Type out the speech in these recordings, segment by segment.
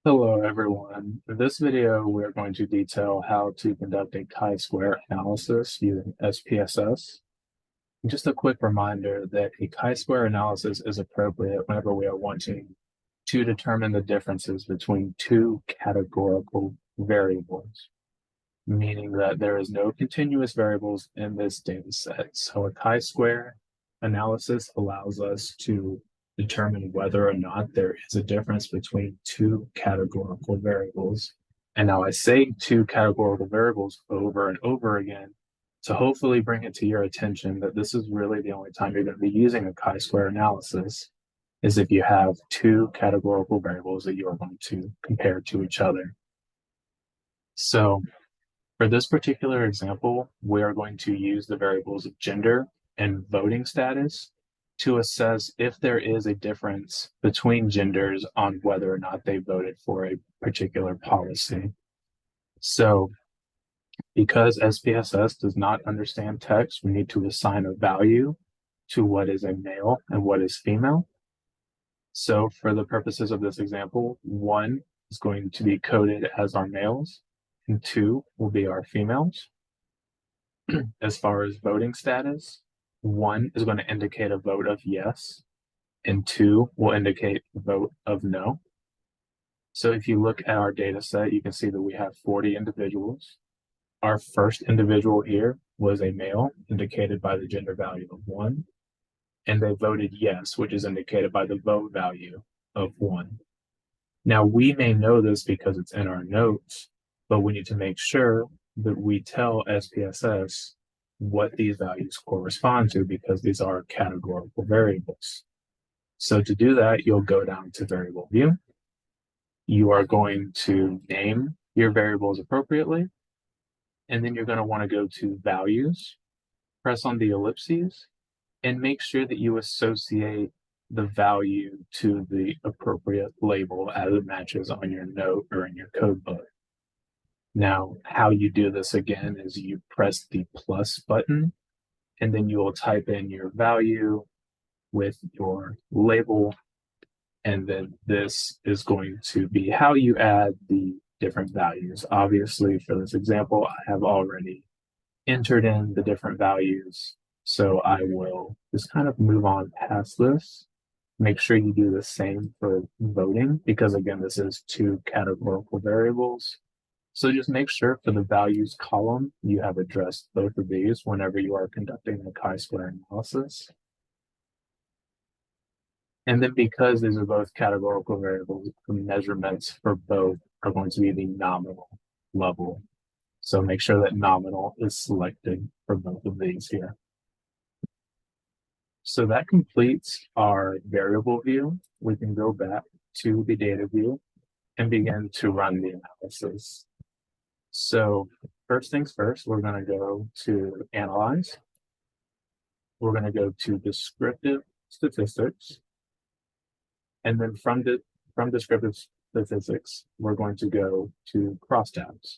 Hello, everyone. In this video, we're going to detail how to conduct a chi-square analysis using SPSS. Just a quick reminder that a chi-square analysis is appropriate whenever we are wanting to determine the differences between two categorical variables, meaning that there is no continuous variables in this data set. So a chi-square analysis allows us to determine whether or not there is a difference between two categorical variables. And now I say two categorical variables over and over again to hopefully bring it to your attention that this is really the only time you're going to be using a chi-square analysis is if you have two categorical variables that you are going to compare to each other. So for this particular example, we are going to use the variables of gender and voting status to assess if there is a difference between genders on whether or not they voted for a particular policy. So because SPSS does not understand text, we need to assign a value to what is a male and what is female. So for the purposes of this example, 1 is going to be coded as our males and 2 will be our females. As far as voting status, 1 is going to indicate a vote of yes, and 2 will indicate a vote of no. So if you look at our data set, you can see that we have 40 individuals. Our first individual here was a male, indicated by the gender value of 1, and they voted yes, which is indicated by the vote value of 1. Now, we may know this because it's in our notes, but we need to make sure that we tell SPSS what these values correspond to because these are categorical variables. So to do that, you'll go down to variable view. You are going to name your variables appropriately, and then you're going to want to go to values, press on the ellipses, and make sure that you associate the value to the appropriate label as it matches on your note or in your code book. Now, how you do this again is you press the plus button, and then you will type in your value with your label. And then this is going to be how you add the different values. Obviously, for this example, I have already entered in the different values. So I will just kind of move on past this. Make sure you do the same for voting, because again, this is two categorical variables. So just make sure for the values column, you have addressed both of these whenever you are conducting the chi-square analysis. And then because these are both categorical variables, the measurements for both are going to be the nominal level. So make sure that nominal is selected for both of these here. So that completes our variable view. We can go back to the data view and begin to run the analysis. So first things first, we're going to go to Analyze. We're going to go to Descriptive Statistics. And then from Descriptive Statistics, we're going to go to Crosstabs.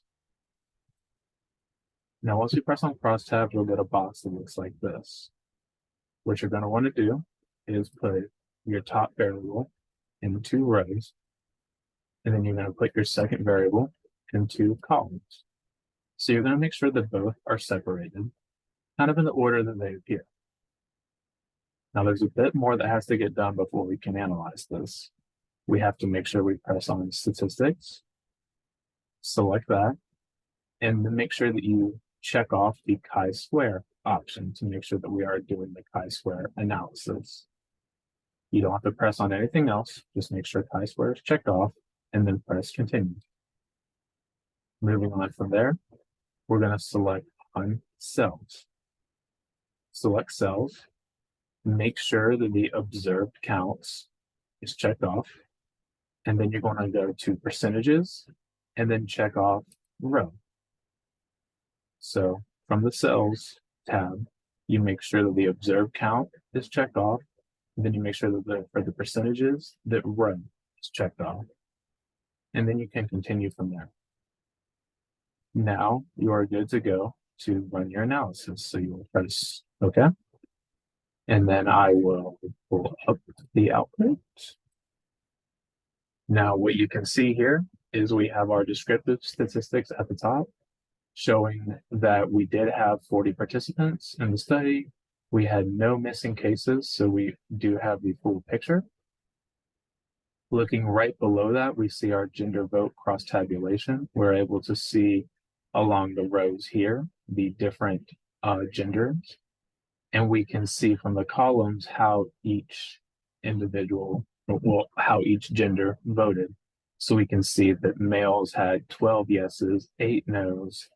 Now, once you press on Crosstabs, you'll get a box that looks like this. What you're going to want to do is put your top variable in 2 rows, and then you're going to put your second variable in 2 columns. So you're going to make sure that both are separated, kind of in the order that they appear. Now there's a bit more that has to get done before we can analyze this. We have to make sure we press on Statistics, select that, and then make sure that you check off the chi-square option to make sure that we are doing the chi-square analysis. You don't have to press on anything else, just make sure chi-square is checked off, and then press Continue. Moving on from there, we're going to select on Cells. Select Cells, make sure that the observed counts is checked off, and then you're going to go to Percentages, and then check off Row. So from the Cells tab, you make sure that the observed count is checked off, and then you make sure that for the percentages, that Row is checked off. And then you can continue from there. Now you are good to go to run your analysis. So you will press OK. And then I will pull up the output. Now, what you can see here is we have our descriptive statistics at the top, showing that we did have 40 participants in the study. We had no missing cases, so we do have the full picture. Looking right below that, we see our gender vote cross tabulation. We're able to see along the rows here the different genders, and we can see from the columns how each individual, well, how each gender voted. So we can see that males had 12 yeses, 8 nos,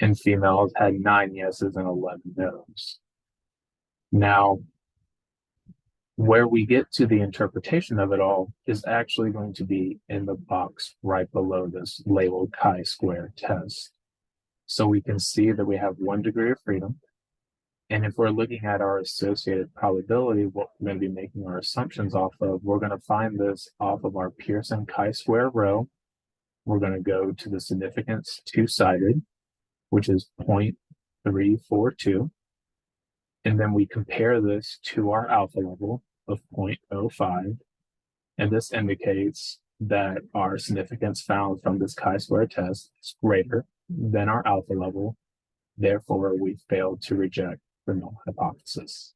and females had 9 yeses and 11 nos. Now, where we get to the interpretation of it all is actually going to be in the box right below this labeled chi-square test. So we can see that we have 1 degree of freedom. And if we're looking at our associated probability, what we're going to be making our assumptions off of, we're going to find this off of our Pearson chi-square row. We're going to go to the significance two-sided, which is 0.342. And then we compare this to our alpha level of 0.05. And this indicates that our significance found from this chi-square test is greater than our alpha level. Therefore, we failed to reject the null hypothesis.